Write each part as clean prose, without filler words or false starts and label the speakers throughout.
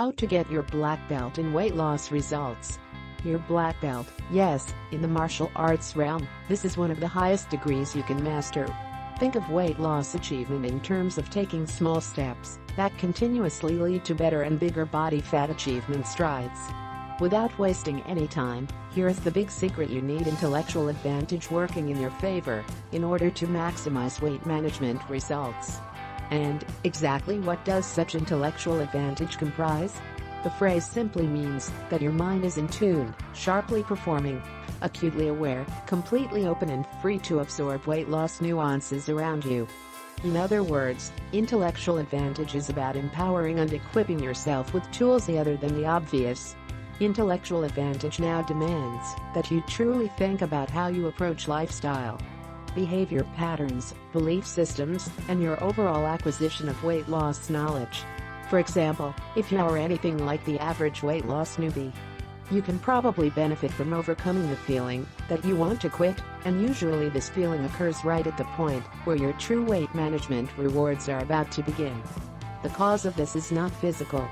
Speaker 1: How to get your black belt in weight loss results. Your black belt, yes, in the martial arts realm, this is one of the highest degrees you can master. Think of weight loss achievement in terms of taking small steps that continuously lead to better and bigger body fat achievement strides. Without wasting any time, here's the big secret: you need intellectual advantage working in your favor in order to maximize weight management results. And exactly what does such intellectual advantage comprise? The phrase simply means that your mind is in tune, sharply performing, acutely aware, completely open and free to absorb weight loss nuances around you. In other words, intellectual advantage is about empowering and equipping yourself with tools other than the obvious. Intellectual advantage now demands that you truly think about how you approach lifestyle, behavior patterns, belief systems, and your overall acquisition of weight loss knowledge. For example, if you are anything like the average weight loss newbie, you can probably benefit from overcoming the feeling that you want to quit, and usually this feeling occurs right at the point where your true weight management rewards are about to begin. The cause of this is not physical.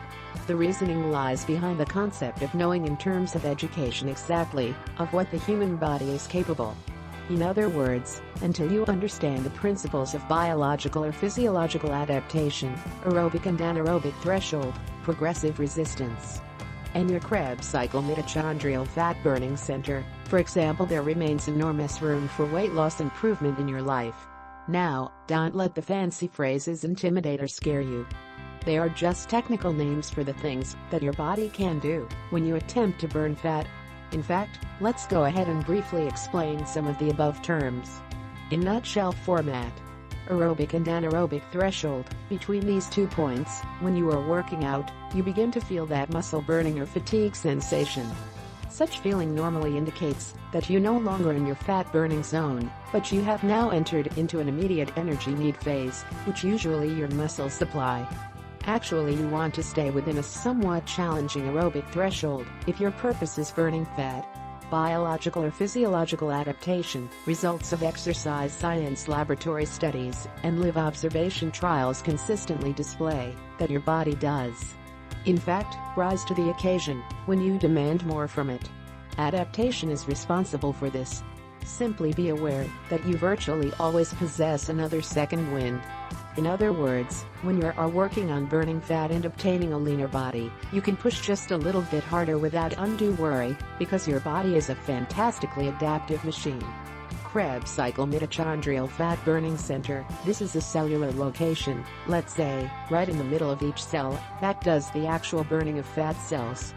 Speaker 1: The reasoning lies behind the concept of knowing in terms of education exactly of what the human body is capable. In other words, until you understand the principles of biological or physiological adaptation, aerobic and anaerobic threshold, progressive resistance, and your Krebs cycle mitochondrial fat burning center, for example, there remains enormous room for weight loss improvement in your life. Now, don't let the fancy phrases intimidate or scare you. They are just technical names for the things that your body can do when you attempt to burn fat. In fact, let's go ahead and briefly explain some of the above terms. In nutshell format: aerobic and anaerobic threshold. Between these 2 points, when you are working out, you begin to feel that muscle burning or fatigue sensation. Such feeling normally indicates that you're no longer in your fat burning zone, but you have now entered into an immediate energy need phase, which usually your muscles supply. Actually, you want to stay within a somewhat challenging aerobic threshold if your purpose is burning fat. Biological or physiological adaptation, results of exercise science laboratory studies, and live observation trials consistently display that your body does, in fact, rise to the occasion when you demand more from it. Adaptation is responsible for this. Simply be aware that you virtually always possess another second wind. In other words, when you are working on burning fat and obtaining a leaner body, you can push just a little bit harder without undue worry, because your body is a fantastically adaptive machine. Krebs cycle mitochondrial fat burning center. This is a cellular location, let's say, right in the middle of each cell, that does the actual burning of fat cells.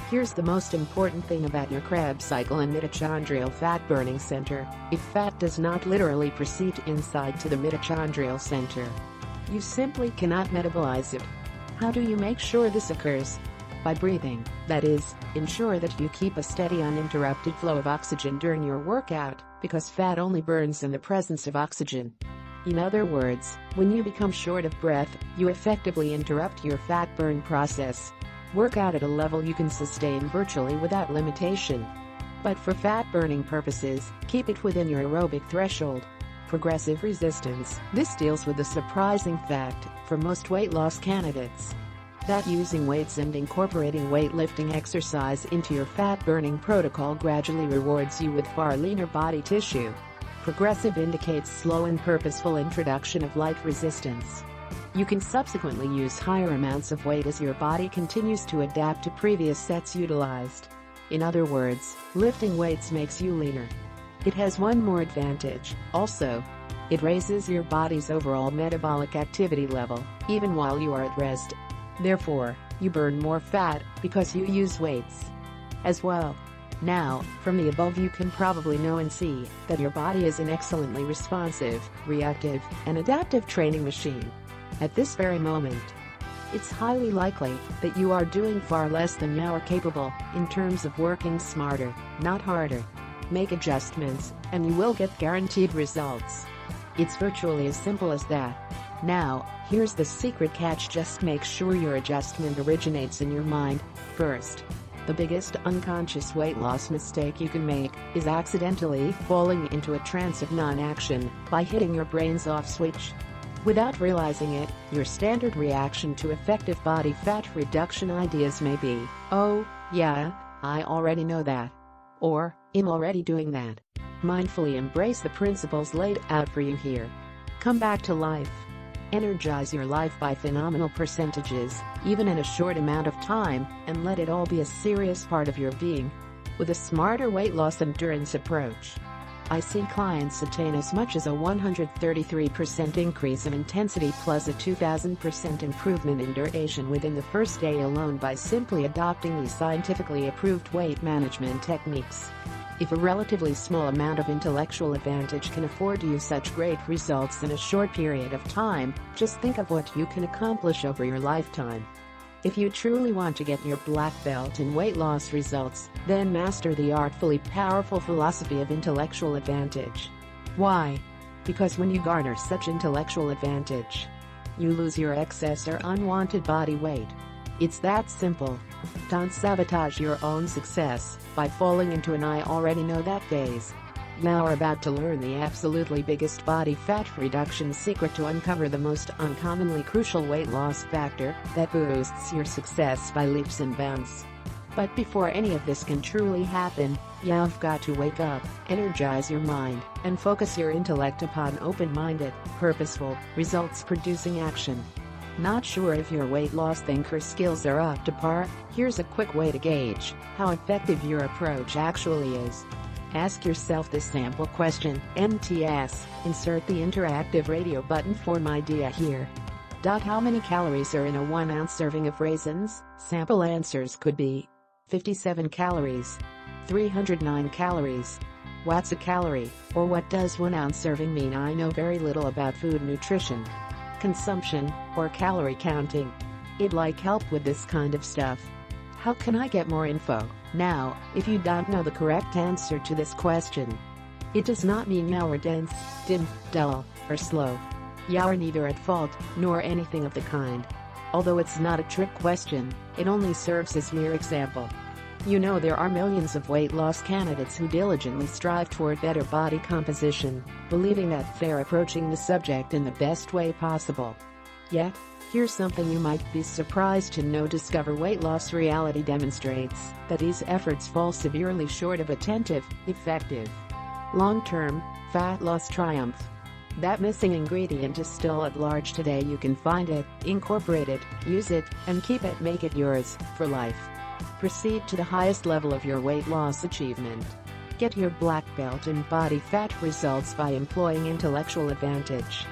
Speaker 1: Here's the most important thing about your Krebs cycle and mitochondrial fat burning center: if fat does not literally proceed inside to the mitochondrial center, you simply cannot metabolize it. How do you make sure this occurs? By breathing, that is, ensure that you keep a steady uninterrupted flow of oxygen during your workout, because fat only burns in the presence of oxygen. In other words, when you become short of breath, you effectively interrupt your fat burn process. Work out at a level you can sustain virtually without limitation. But for fat burning purposes, keep it within your aerobic threshold. Progressive resistance. This deals with the surprising fact, for most weight loss candidates, that using weights and incorporating weightlifting exercise into your fat burning protocol gradually rewards you with far leaner body tissue. Progressive indicates slow and purposeful introduction of light resistance. You can subsequently use higher amounts of weight as your body continues to adapt to previous sets utilized. In other words, lifting weights makes you leaner. It has one more advantage, also. It raises your body's overall metabolic activity level, even while you are at rest. Therefore, you burn more fat because you use weights as well. Now, from the above you can probably know and see that your body is an excellently responsive, reactive, and adaptive training machine. At this very moment, it's highly likely that you are doing far less than you are capable in terms of working smarter, not harder. Make adjustments, and you will get guaranteed results. It's virtually as simple as that. Now, here's the secret catch: just make sure your adjustment originates in your mind first. The biggest unconscious weight loss mistake you can make is accidentally falling into a trance of non-action by hitting your brain's off switch. Without realizing it, your standard reaction to effective body fat reduction ideas may be, "Oh, yeah, I already know that." Or, "I'm already doing that." Mindfully embrace the principles laid out for you here. Come back to life. Energize your life by phenomenal percentages, even in a short amount of time, and let it all be a serious part of your being. With a smarter weight loss endurance approach, I see clients attain as much as a 133% increase in intensity plus a 2000% improvement in duration within the first day alone by simply adopting these scientifically approved weight management techniques. If a relatively small amount of intellectual advantage can afford you such great results in a short period of time, just think of what you can accomplish over your lifetime. If you truly want to get your black belt in weight loss results, then master the artfully powerful philosophy of intellectual advantage. Why? Because when you garner such intellectual advantage, you lose your excess or unwanted body weight. It's that simple. Don't sabotage your own success by falling into an "I already know that" phase. Now we're about to learn the absolutely biggest body fat reduction secret to uncover the most uncommonly crucial weight loss factor that boosts your success by leaps and bounds. But before any of this can truly happen, you've got to wake up, energize your mind, and focus your intellect upon open-minded, purposeful, results-producing action. Not sure if your weight loss thinker skills are up to par? Here's a quick way to gauge how effective your approach actually is. Ask yourself this sample question, NTS, insert the interactive radio button form idea here. How many calories are in a 1-ounce serving of raisins? Sample answers could be 57 calories, 309 calories. What's a calorie, or what does 1-ounce serving mean? I know very little about food nutrition, consumption, or calorie counting. I'd like help with this kind of stuff. How can I get more info? Now, if you don't know the correct answer to this question, it does not mean you're dense, dim, dull, or slow. You're neither at fault, nor anything of the kind. Although it's not a trick question, it only serves as mere example. You know, there are millions of weight loss candidates who diligently strive toward better body composition, believing that they're approaching the subject in the best way possible. Yet, here's something you might be surprised to know. Discover weight loss reality demonstrates that these efforts fall severely short of attentive, effective, long-term, fat loss triumph. That missing ingredient is still at large today. You can find it, incorporate it, use it, and keep it. Make it yours, for life. Proceed to the highest level of your weight loss achievement. Get your black belt in body fat results by employing intellectual advantage.